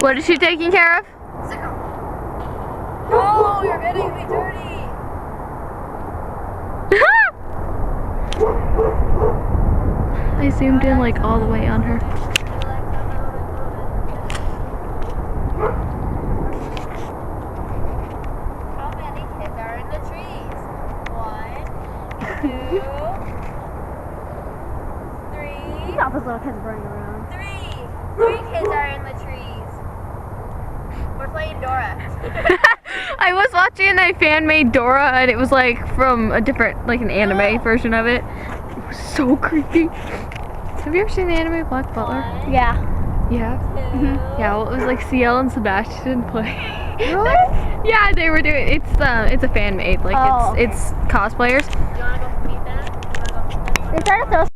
What is she taking care of? Oh, you're getting me dirty. I zoomed in like all the way on her. How many kids are in the trees? 1, 2, 3. All those little kids running around. 3 kids are in the trees. We're playing Dora. I was watching a fan-made Dora, and it was like from a different, like an anime version of it. It was so creepy. Have you ever seen the anime Black Butler? Yeah. Yeah. 2. Yeah. Well, it was like CL and Sebastian play. Really? Yeah, they were doing. It's a fan-made. Like Oh, it's cosplayers. You wanna go meet them? You wanna go meet them? They tried to throw